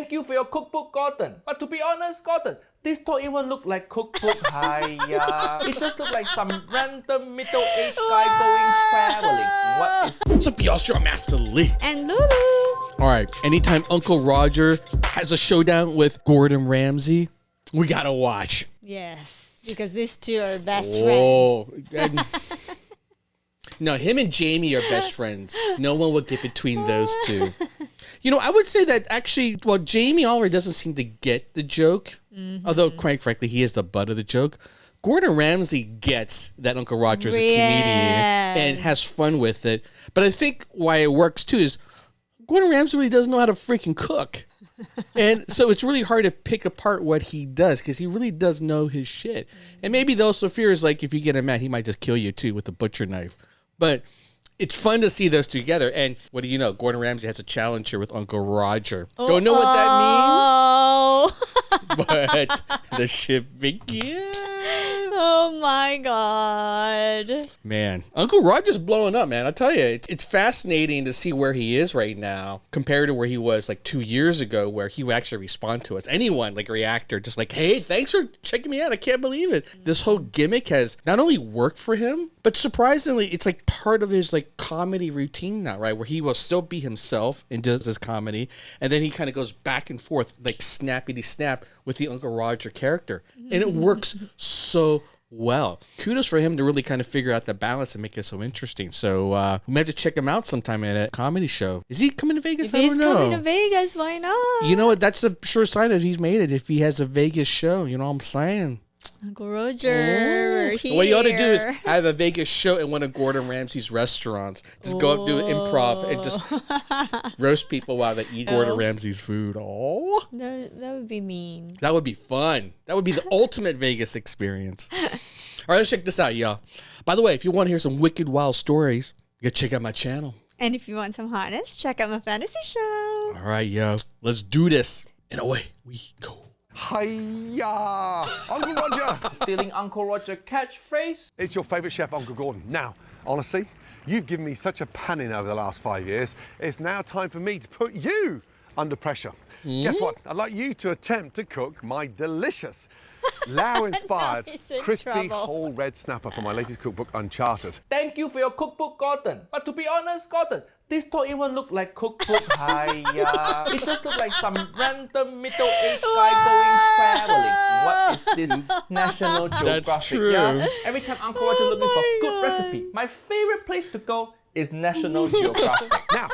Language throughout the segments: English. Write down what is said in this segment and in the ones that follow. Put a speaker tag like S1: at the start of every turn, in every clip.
S1: Thank you for your cookbook, Gordon. But to be honest, Gordon, this don't even look like cookbook. Hiya. It just looks like some random middle-aged guy going traveling. What is...
S2: What's up, y'all? It's your Master Lee.
S3: And Lulu.
S2: All right, anytime Uncle Roger has a showdown with Gordon Ramsay, we gotta watch.
S3: Yes, because these two are best friends.
S2: No, him and Jamie are best friends. No one would get between those two. You know, I would say that actually, well, Jamie already doesn't seem to get the joke. Mm-hmm. Although, quite frankly, he is the butt of the joke. Gordon Ramsay gets that Uncle Roger's a comedian and has fun with it. But I think why it works, too, is Gordon Ramsay really doesn't know how to freaking cook. And so it's really hard to pick apart what he does because he really does know his shit. And maybe the also fear is like if you get him mad, he might just kill you, too, with a butcher knife. But it's fun to see those together. And what do you know? Gordon Ramsay has a challenge here with Uncle Roger. Don't know what that means. But the ship begins.
S3: Oh my God.
S2: Man, Uncle Roger's blowing up, man. I tell you, it's fascinating to see where he is right now compared to where he was like 2 years ago, where he would actually respond to us. Anyone, like a reactor, just like, hey, thanks for checking me out. I can't believe it. This whole gimmick has not only worked for him, but surprisingly, it's like part of his like comedy routine now, right? Where he will still be himself and does his comedy. And then he kind of goes back and forth like snappity snap with the Uncle Roger character. And it works so well. Kudos for him to really kind of figure out the balance and make it so interesting. So we might have to check him out sometime at a comedy show. Is he coming to Vegas?
S3: If he's coming to Vegas, why not?
S2: You know what? That's a sure sign that he's made it if he has a Vegas show. You know what I'm saying?
S3: Uncle Roger, we're here.
S2: What you ought to do is have a Vegas show in one of Gordon Ramsay's restaurants. Just go up, do improv, and just roast people while they eat Gordon Ramsay's food. Oh,
S3: that would be mean.
S2: That would be fun. That would be the ultimate Vegas experience. All right, let's check this out, y'all. By the way, if you want to hear some wicked, wild stories, you gotta check out my channel.
S3: And if you want some hotness, check out my fantasy show.
S2: All right, yo, let's do this. And away we go.
S4: Hiya! Uncle Roger!
S1: Stealing Uncle Roger catchphrase?
S4: It's your favourite chef, Uncle Gordon. Now, honestly, you've given me such a panning over the last 5 years. It's now time for me to put you under pressure. Guess what? I'd like you to attempt to cook my delicious Lao-inspired crispy whole red snapper for my latest cookbook, Uncharted.
S1: Thank you for your cookbook, Gordon. But to be honest, Gordon, this don't even look like cookbook. Hiya. It just looks like some random middle-aged guy going traveling. What is this National Geographic?
S2: That's true.
S1: Yeah? Every time Uncle Roger looking for a good recipe, my favorite place to go is National Geographic.
S4: Now,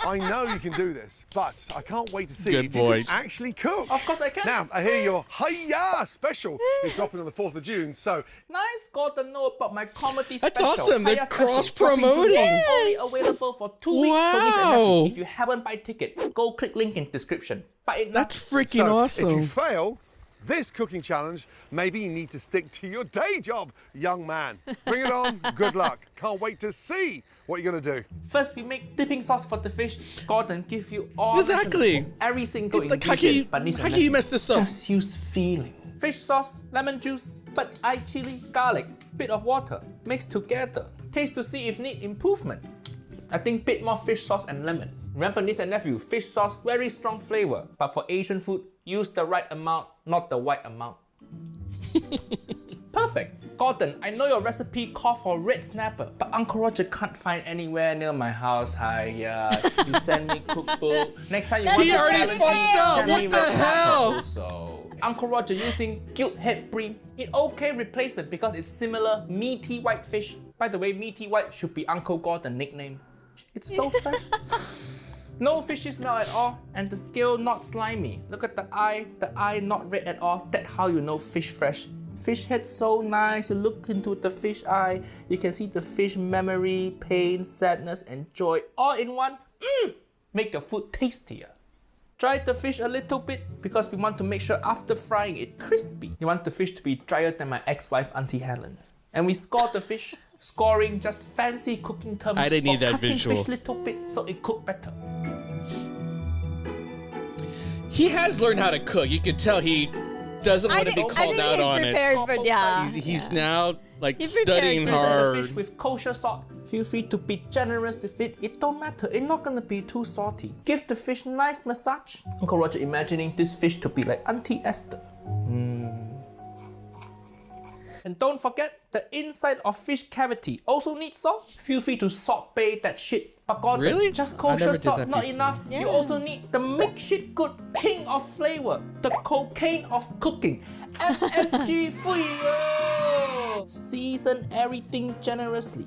S4: I know you can do this, but I can't wait to see if you can actually cook.
S1: Of course I can.
S4: Now, I hear your Hiya special is dropping on the 4th of June, so...
S1: Nice, Gordon, know about my comedy
S2: That's
S1: special.
S2: awesome. They're
S1: Hiya special,
S2: cross-promoting.
S1: dropping today, only available for 2 weeks.
S2: Wow.
S1: So listen, nephew, if you haven't buy ticket, go click link in description. Buy it now.
S2: That's freaking awesome.
S4: If you fail this cooking challenge, maybe you need to stick to your day job, young man. Bring it on. Good luck. Can't wait to see what you're going to do.
S1: First, we make dipping sauce for the fish. Gordon give you all
S2: Exactly.
S1: every single
S2: Like,
S1: ingredient.
S2: how can you mess this up?
S1: Just use feeling. Fish sauce, lemon juice, but eye chili, garlic, bit of water. Mix together. Taste to see if need improvement. I think bit more fish sauce and lemon. Remember, niece and nephew, fish sauce, very strong flavor. But for Asian food, use the right amount, not the white amount. Perfect. Gordon, I know your recipe called for red snapper, but Uncle Roger can't find anywhere near my house. Hiya. You send me cookbook. Next time you want to challenge me, send me red snapper also. Uncle Roger using guilt head bream. It okay replacement because it's similar meaty white fish. By the way, meaty white should be Uncle Gordon's nickname. It's so fresh. No fishy smell at all, and the scale not slimy. Look at the eye not red at all. That's how you know fish fresh. Fish head so nice, you look into the fish eye, you can see the fish memory, pain, sadness, and joy all in one. Make your food tastier. Dry the fish a little bit because we want to make sure after frying it crispy. You want the fish to be drier than my ex-wife Auntie Helen. And we score the fish. Scoring just fancy cooking term
S2: I didn't need that
S1: cutting
S2: visual.
S1: fish little bit so it cook better.
S2: He has learned how to cook. You can tell he doesn't want to be called out on it.
S3: For, yeah.
S2: He's now like
S3: He
S2: studying
S3: prepares for
S1: The fish
S2: hard.
S1: with kosher salt. Feel free to be generous with it. It don't matter. It's not gonna be too salty. Give the fish nice massage. Uncle Roger imagining this fish to be like Auntie Esther. And don't forget, the inside of fish cavity also needs salt. Feel free to salt bay that shit. But Gordon,
S2: Really?
S1: just
S2: I
S1: kosher
S2: never did
S1: salt
S2: that
S1: not
S2: before.
S1: enough.
S3: Yeah.
S1: You also need the make shit good ping of flavor. The cocaine of cooking. MSG flavor. Season everything generously.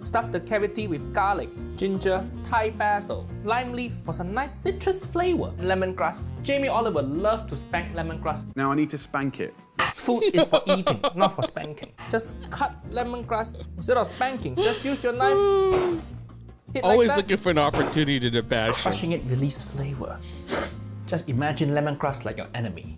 S1: Stuff the cavity with garlic, ginger, Thai basil, lime leaf for some nice citrus flavor, lemongrass. Jamie Oliver loved to spank lemongrass.
S5: Now I need to spank it.
S1: Food is for eating, not for spanking. Just cut lemongrass instead of spanking. Just use your knife. Hit
S2: Always
S1: like that.
S2: looking for an opportunity to bash him.
S1: Crushing it release flavor. Just imagine lemongrass like an enemy.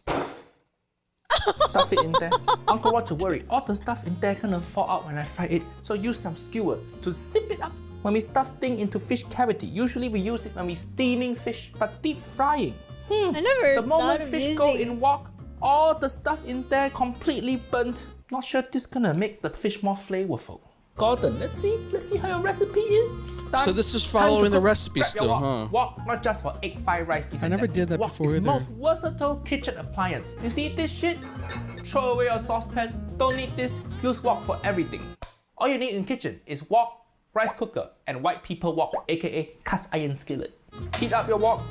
S1: Stuff it in there. Uncle Roger worried all the stuff in there gonna fall out when I fry it, so use some skewer to zip it up. When we stuff thing into fish cavity, usually we use it when we steaming fish, but deep frying.
S3: I never
S1: The moment
S3: thought of
S1: fish
S3: using...
S1: go in wok, all the stuff in there completely burnt. Not sure this gonna make the fish more flavorful. Gordon, let's see how your recipe is. Done.
S2: So this is
S1: Time to
S2: following the
S1: cook.
S2: recipe
S1: Grab your
S2: still,
S1: wok.
S2: huh?
S1: Wok, not just for egg fried rice.
S2: I never did that
S1: Wok
S2: before
S1: is
S2: either.
S1: most versatile kitchen appliance. You see this shit? Throw away your saucepan. Don't need this. Use wok for everything. All you need in kitchen is wok, rice cooker, and white people wok, aka cast iron skillet. Heat up your wok.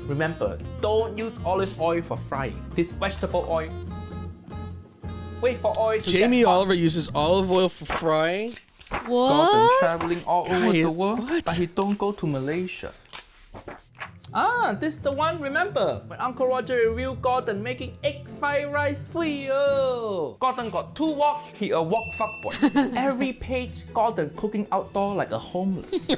S1: Remember, don't use olive oil for frying. This vegetable oil. Wait for oil to
S2: Jamie
S1: get hot.
S2: Oliver uses olive oil for frying.
S1: Gordon
S3: What?
S1: traveling all over
S2: Guy,
S1: the world,
S2: what?
S1: but he don't go to Malaysia. Ah, this the one, remember? When Uncle Roger reviewed Gordon making egg fried rice for you. Gordon got 2 wok, he a wok fuckboy. Every page, Gordon cooking outdoor like a homeless.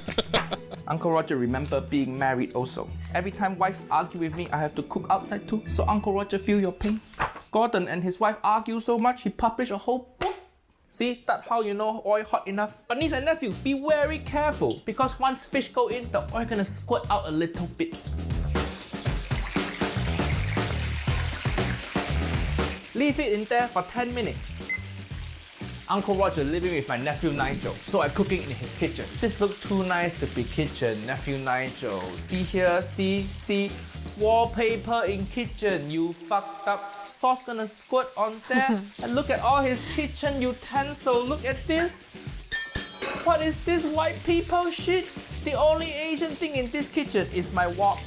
S1: Uncle Roger remember being married also. Every time wife argue with me, I have to cook outside too, so Uncle Roger feel your pain. Gordon and his wife argue so much, he published a whole book. See, that's how you know oil hot enough. But niece and nephew, be very careful because once fish go in, the oil gonna squirt out a little bit. Leave it in there for 10 minutes. Uncle Roger living with my nephew Nigel, so I'm cooking in his kitchen. This looks too nice to be kitchen, nephew Nigel. See here, see, wallpaper in kitchen, you fucked up. Sauce gonna squirt on there. And look at all his kitchen utensil, look at this. What is this white people shit? The only Asian thing in this kitchen is my wok.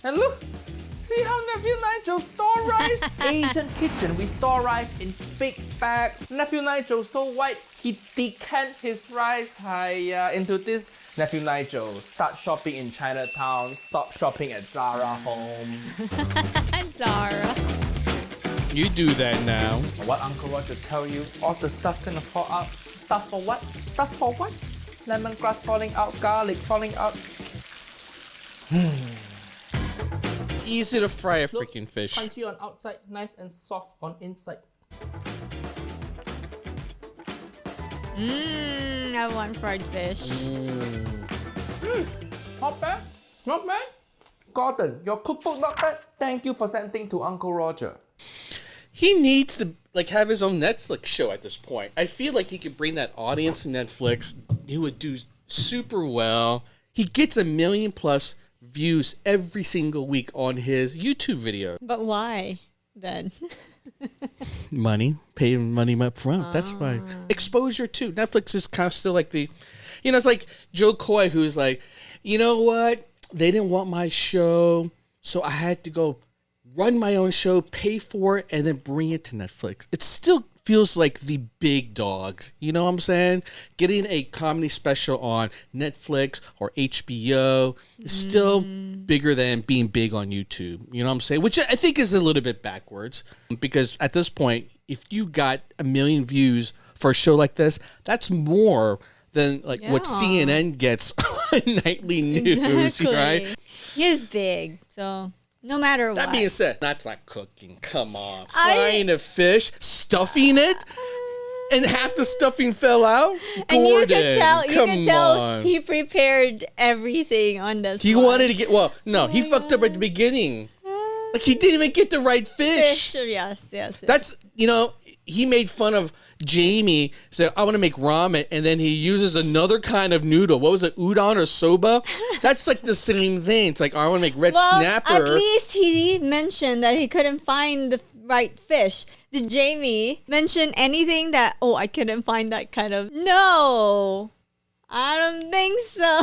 S1: And look, see how nephew Nigel store rice? Asian kitchen, we store rice in big bag. Nephew Nigel so white, he decant his rice into this. Nephew Nigel, start shopping in Chinatown, stop shopping at Zara home.
S3: Zara.
S2: You do that now.
S1: What Uncle Roger tell you? All the stuff gonna fall out. Stuff for what? Stuff for what? Lemongrass falling out, garlic falling out.
S2: Easy to fry a
S1: Look,
S2: freaking fish.
S1: Crunchy on outside, nice and soft on inside.
S3: I want fried fish.
S1: Not bad, not bad. Gordon, your cookbook not bad. Thank you for sending to Uncle Roger.
S2: He needs to have his own Netflix show at this point. I feel like he could bring that audience to Netflix. He would do super well. He gets 1 million+ views every single week on his YouTube video.
S3: But why then?
S2: Money, pay him money up front. That's why. Exposure too. Netflix is kind of still like the, it's like Joe Coy, who's like, you know what? They didn't want my show, so I had to go run my own show, pay for it, and then bring it to Netflix. It still feels like the big dogs. You know what I'm saying? Getting a comedy special on Netflix or HBO is still bigger than being big on YouTube. You know what I'm saying? Which I think is a little bit backwards, because at this point, if you got 1 million views for a show like this, that's more than what
S3: Yeah.
S2: CNN gets on nightly news, right?
S3: He is big, so no matter what.
S2: That being said, that's not cooking. Come on.
S3: I-
S2: Frying a fish, stuffing it, and half the stuffing fell out?
S3: And you
S2: Gordon,
S3: can tell
S2: on.
S3: he prepared everything on the
S2: He
S3: spot.
S2: wanted to get, he fucked up at the beginning. Like he didn't even get the right fish.
S3: Yes.
S2: That's, he made fun of Jamie. Said, I want to make ramen. And then he uses another kind of noodle. What was it? Udon or soba? That's like the same thing. It's like, I want to make red snapper.
S3: At least he mentioned that he couldn't find the right fish. Did Jamie mention anything that, I couldn't find that kind of... No, I don't think so.